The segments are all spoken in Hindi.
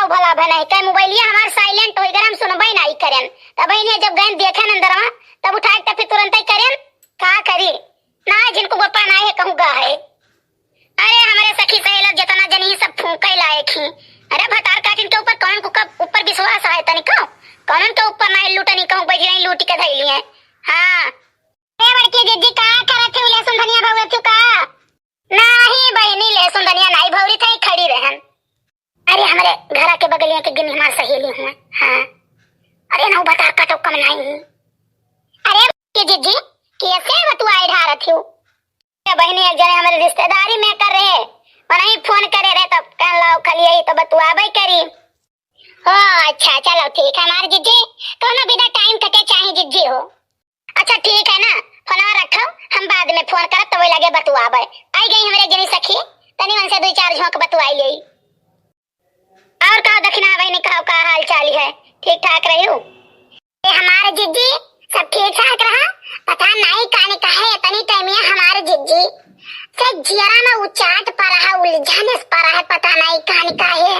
भला भला कई मोबाइलिया हमार साइलेंट होई गरम सुनबई नहीं करन तब इन्हें जब गन देखे अंदरवा तब उठा के फिर तुरंत ही करन का करी ना जिनको बप्पा ना है कहूंगा है। अरे हमारे सखी सहेलक जितना जनी सब फूंके लायक ही। अरे भतार काटिन के ऊपर कौन को ऊपर विश्वास है तनी को कौन के ऊपर ना लूटनी कहूं बजरई लूटी के धइली है। हां ए बड़की दीदी का करत है ले सुंदनिया भौवे तू का नहीं बहनी ले सुंदनिया नहीं भौरी थई खड़ी रहन। अरे हमारे घर के बगलिया के गिनी हमार सहेली हूं। हां अरे ना बता का तो कम नहीं। अरे के जीजी कैसे बतुआई ढारत हूं बहनी एक जने हमारे रिश्तेदारी में कर रहे और नहीं फोन करे रहे तब कह लो खाली यही तो बतुआबई करी। हो अच्छा चलो ठीक है हमारे जीजी कोनो बिना टाइम कटे चाहे जीजी हो। अच्छा ठीक है ना फोन रखो हम बाद में फोन करब तो वही लगे बतुआबई। आई गई हमारे जनी सखी तनी मन से दो चार झोंक बतुआई ले और कहा दक्षिणा बहनी कहो का हाल चाल है ठीक ठाक रही हो। हमारे जीजी सब ठीक ठाक रहा पता नहीं काने का है तनी टाइमिया हमारे जीजी से जियरा में उचाट पर रहा उलझन पर रहा पता नहीं काने का है।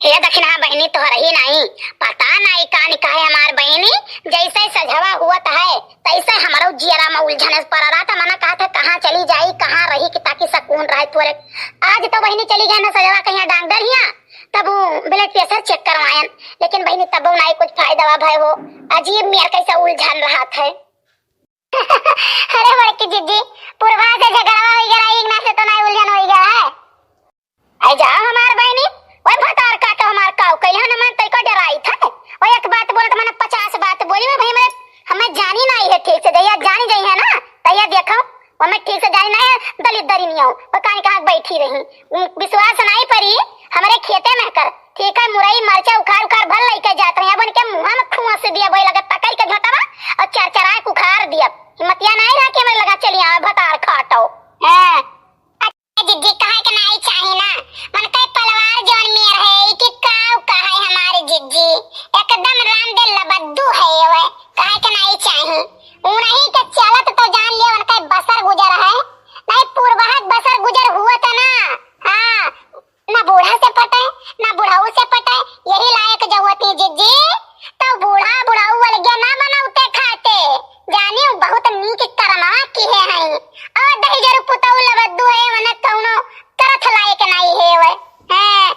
हे दक्षिणा बहनी तो रही नहीं पता नहीं काने का है हमार बहनी जैसे सजवा हुआ है तैसे हमारो जियरा में उलझन पर रहा था मना कहा था कहां चली जाई कहां रही कि ताकि सुकून रहे थोड़े। आज तो बहनी चली गई ना सजवा कहीं डॉक्टर हिया तब ब्लड प्रेशर चेक करवायन लेकिन बहनी तब नहीं कुछ फायदा भय हो अजीब मेरा कैसा उलझन रहा था। अरे बड़की जीजी पूर्वा से झगड़ा हो गया एक ना से तो नहीं उलझन हो गया है। आई जाओ हमार बहनी ओए भतार का तो हमार काऊ कहियो न मन तई को डराई था ओए एक बात बोलत मैंने 50 बात बोली मैं भाई मैं हमें जानी नहीं है ठीक से दैया जानी गई है ना तैया देखो वो मैं ठीक से जानी नहीं है दलित दरी नहीं हूं वो कान कहां बैठी रही विश्वास नहीं पड़ी हमारे खेते में कर ठीक है मुरई मरचा उखाड़ उखाड़ भर लेके जात रहे बन के मुंह में खुआ से दिया बोल लगा पकड़ के झटवा और चरचरा के उखाड़ दिया हिम्मतिया नहीं रहा के मैं लगा चली आ भतार खाटो हां जीजी कहे के नहीं चाहिए ना मन कई पलवार जोन में रहे कि काऊ कहे हमारे जीजी एकदम रामदेव लबद्दू है वे कहे के नहीं चाहिए ऊ नहीं के चलत तो जान लियो मन कई बसर गुजर है नहीं पूर्वहत बसर गुजर हुआ था ना। हां ना बूढ़ा से पटे ना बुढ़ाऊ से पटे यही लायक जरूरत है जीजी तो बूढ़ा बुढ़ाऊ वाले गया ना बनाउते खाते जानियो बहुत नीक करमा की है और दही जरू पुताऊ लबद्दू है मन कौनो करथ लायक नहीं है वे। हां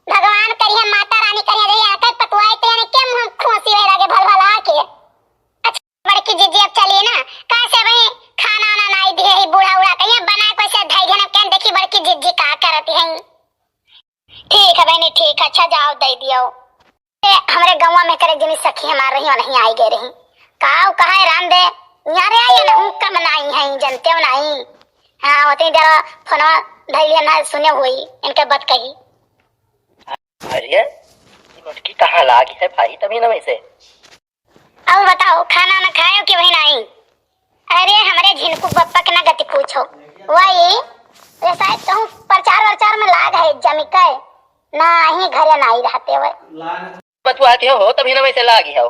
भगवान करिए माता रानी करिए रे आके पतवाए ते ने के मुंह खोसी वे लगे भल भला के। अच्छा बड़की जीजी अब चलिए ना कैसे भाई खाना ना नहीं दिए ही बूढ़ा उड़ा कहिए बना कैसे धाई घन के देखी बड़की जीजी का करती है। ठीक है बहनी ठीक है अच्छा जाओ दे दियो हमारे गांव में करे जनी सखी हमार रही और नहीं आई गए रही काऊ कहे राम दे यारे आई ना हूं कम नहीं है जानते हो नहीं। हां होते जरा फोन धैर्य ना सुने हुई इनके बात कही। अरे ये मटकी कहां लागी है भाई तभी ना वैसे और बताओ खाना ना खायो कि वही नहीं। अरे हमारे झिनकू पप्पा के ना गति पूछो वही ये शायद कहूं प्रचार में लाग है जमी के ना ही घरे नहीं रहते हुए बतुआते हो तभी ना वैसे लागी हो।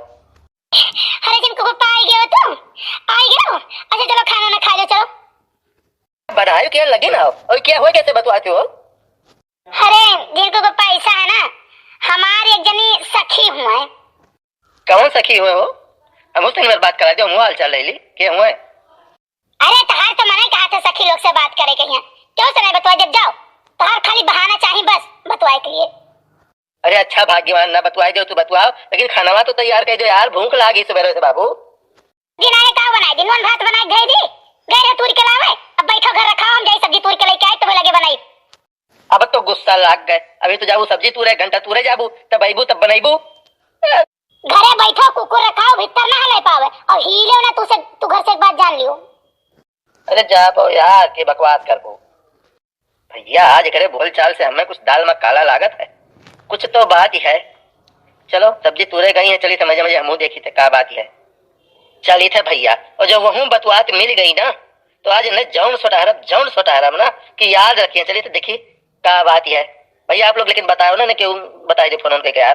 अरे जिनको पप्पा आई गए हो तुम आई गए हो अच्छा चलो खाना ना खा लो चलो बनायो क्या लगे ना और क्या हुआ कैसे बतुआते हो। अरे जिनको पप्पा ऐसा है ना हमारी एक जनी सखी हुए कौन सखी हुए हो हम उससे बार बात करा दो हाल चाल ले ली क्या हुए। अरे तहार तो मना कहा था सखी लोग से बात करे कहीं क्यों से नहीं बतवा जब जाओ तहार खाली बहाना चाहिए बस बतवाए के लिए। अरे अच्छा भाग्यवान ना बतवाए दो तू बतवाओ लेकिन खाना तो तैयार कर दो यार भूख लागी सवेरे से बाबू। दिन आए का बनाए दिन भात बनाए गए दी गए तूर के लावे अब बैठो घर रखा हम जाई सब्जी तूर के लेके आए तो लगे बनाई। अब तो गुस्सा लाग गए अभी तो जाबू सब्जी तूरे घंटा तूरे जाबू तब आईबू तब बनाईबू। घरे बैठो कुकुर रखाओ भीतर ना हले पावे और हिले ना तू घर से एक बात जान लियो। अरे जा पाओ यार के बकवास कर पो भैया आज करे बोल चाल से हमें कुछ दाल में काला लागत है कुछ तो बात ही है। चलो सब्जी तूरे गई है चली समझ समझ हमू देखी थे का बात है चली थे भैया और जब वहू बतवात मिल गई ना तो आज न जौन सोटारब ना कि याद रखिए चलिए तो देखिए का बात है भैया आप लोग लेकिन बताओ ना क्यों बताए जो फोन उनके यार।